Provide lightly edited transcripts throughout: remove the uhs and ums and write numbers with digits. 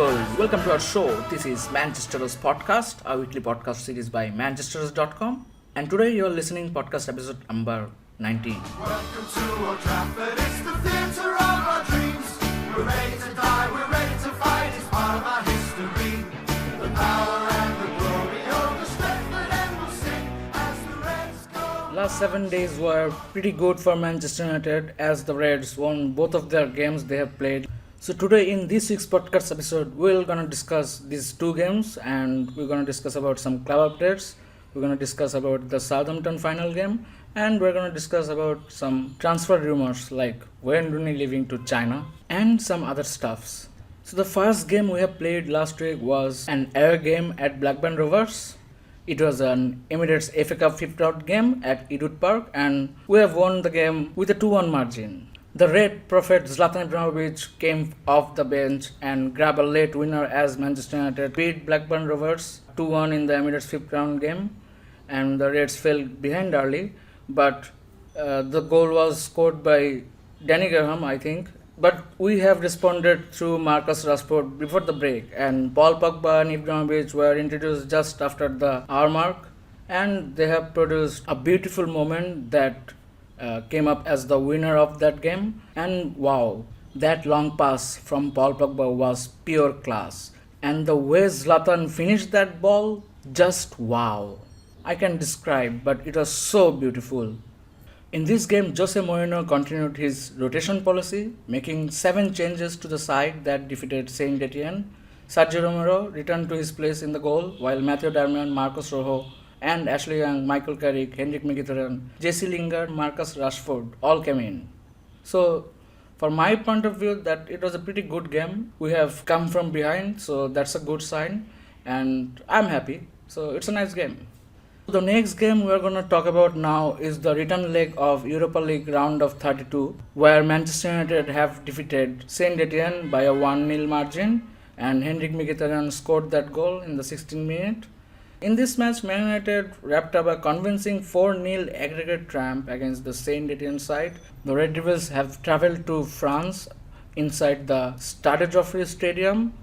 people, welcome to our show. This is Manchesteros Podcast, a weekly podcast series by Manchesteros.com. And today you are listening podcast episode number 19. Welcome to Old Trafford, it's the theatre of our dreams. We're ready to die, we're ready to fight, it's part of our history. The power and the glory of the Stretford and we'll sing as the Reds go. Last 7 days were pretty good for Manchester United as the Reds won both of their games they have played. So today in this week's podcast episode, we're gonna discuss these two games and we're gonna discuss about some club updates. We're gonna discuss about the Southampton final game and we're gonna discuss about some transfer rumors like Wayne Rooney leaving to China and some other stuffs. So the first game we have played last week was an away game at Blackburn Rovers. It was an Emirates FA Cup fifth round game at Ewood Park and we have won the game with a 2-1 margin. The Red Prophet Zlatan Ibrahimovic came off the bench and grabbed a late winner as Manchester United beat Blackburn Rovers 2-1 in the Emirates fifth round game, and the Reds fell behind early, but the goal was scored by Danny Graham, I think. But we have responded through Marcus Rashford before the break, and Paul Pogba and Ibrahimovic were introduced just after the hour mark, and they have produced a beautiful moment that came up as the winner of that game. And wow, that long pass from Paul Pogba was pure class. And the way Zlatan finished that ball, just wow. I can describe, but it was so beautiful. In this game, Jose Mourinho continued his rotation policy, making 7 changes to the side that defeated Saint Etienne. Sergio Romero returned to his place in the goal, while Matthew Darmian, Marcos Rojo, and Ashley Young, Michael Carrick, Henrik Mkhitaryan, Jesse Lingard, Marcus Rashford all came in. So, for my point of view, that it was a pretty good game. We have come from behind, so that's a good sign, and I'm happy. So, it's a nice game. The next game we are going to talk about now is the return leg of Europa League round of 32, where Manchester United have defeated Saint Etienne by a 1-0 margin, and Henrik Mkhitaryan scored that goal in the 16th minute. In this match, Man United wrapped up a convincing 4-0 aggregate triumph against the Saint Etienne side. The Red Devils have travelled to France inside the Stade Joffre Stadium,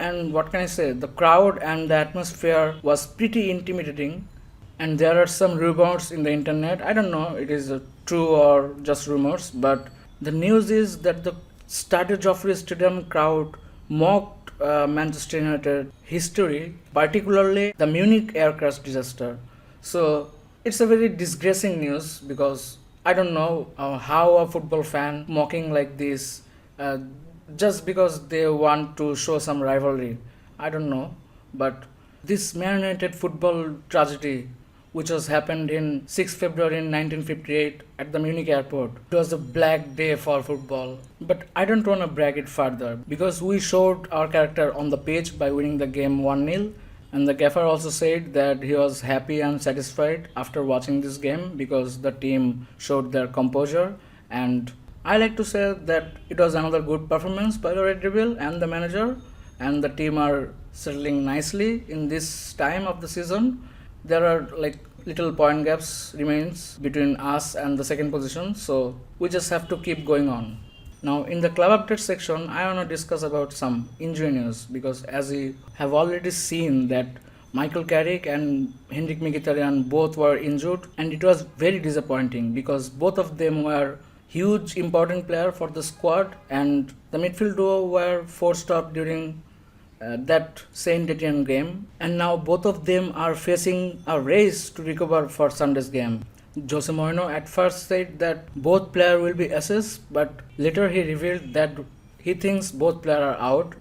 and what can I say, the crowd and the atmosphere was pretty intimidating, and there are some rumors in the internet. I don't know it is true or just rumors, but the news is that the Stade Joffre Stadium crowd mocked Manchester United history, particularly the Munich air crash disaster. So it's a very disgracing news because I don't know how a football fan mocking like this just because they want to show some rivalry. I don't know, but this Man United football tragedy, which was happened in 6 February in 1958 at the Munich airport. It was a black day for football. But I don't want to brag it further because we showed our character on the pitch by winning the game 1-0, and the gaffer also said that he was happy and satisfied after watching this game because the team showed their composure, and I like to say that it was another good performance by the Red Devil and the manager, and the team are settling nicely in this time of the season. There are like little point gaps remains between us and the second position, so we just have to keep going on. Now in the club update section, I want to discuss about some injury news because as we have already seen that Michael Carrick and Henrik Mkhitaryan both were injured, and it was very disappointing because both of them were huge important player for the squad, and the midfield duo were forced off during that Saint Etienne game, and now both of them are facing a race to recover for Sunday's game. Jose Mourinho at first said that both players will be assessed, but later he revealed that he thinks both players are out.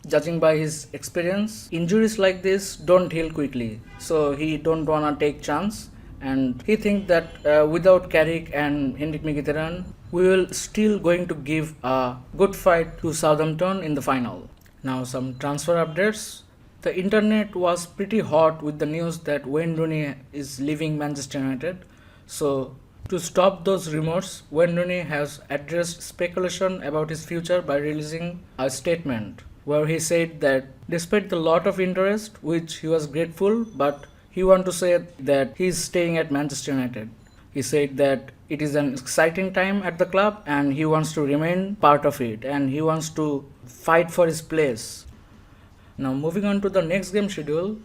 Judging by his experience, injuries like this don't heal quickly, so he don't wanna take chance, and he thinks that without Carrick and Henrik Mkhitaryan, we will still going to give a good fight to Southampton in the final. Now some transfer updates. The internet was pretty hot with the news that Wayne Rooney is leaving Manchester United. So to stop those rumors, Wayne Rooney has addressed speculation about his future by releasing a statement where he said that despite the lot of interest, which he was grateful, but he want to say that he is staying at Manchester United. He said that it is an exciting time at the club and he wants to remain part of it and he wants to fight for his place. Now, moving on to the next game schedule,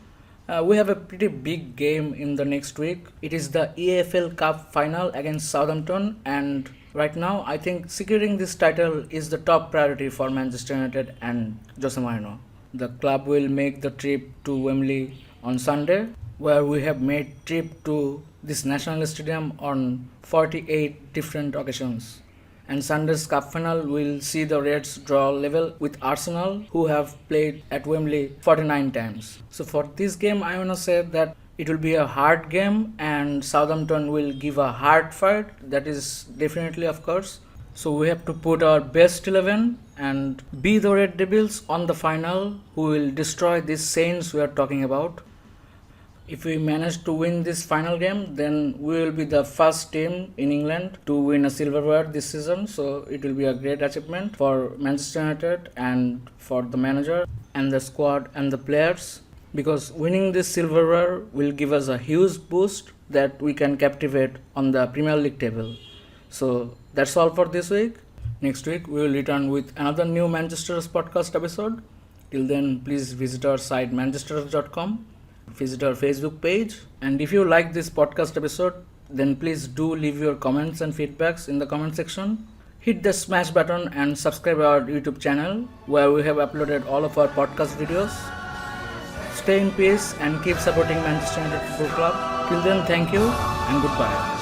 we have a pretty big game in the next week. It is the EFL Cup final against Southampton, and right now I think securing this title is the top priority for Manchester United and Jose Mourinho. The club will make the trip to Wembley on Sunday, where we have made trip to this national stadium on 48 different occasions. And Sunday's cup final will see the Reds draw level with Arsenal, who have played at Wembley 49 times. So for this game, I want to say that it will be a hard game and Southampton will give a hard fight. That is definitely, of course. So we have to put our best 11 and be the Red Devils on the final, who will destroy these Saints we are talking about. If we manage to win this final game, then we will be the first team in England to win a silverware this season. So it will be a great achievement for Manchester United and for the manager and the squad and the players, because winning this silverware will give us a huge boost that we can captivate on the Premier League table. So that's all for this week. Next week we will return with another new Manchesteros Podcast episode. Till then, please visit our site manchesteros.com. Visit our Facebook page, and if you like this podcast episode, then please do leave your comments and feedbacks in the comment section. Hit the smash button and subscribe our YouTube channel, where we have uploaded all of our podcast videos. Stay in peace and keep supporting Manchester United Football Club. Till then, thank you and goodbye.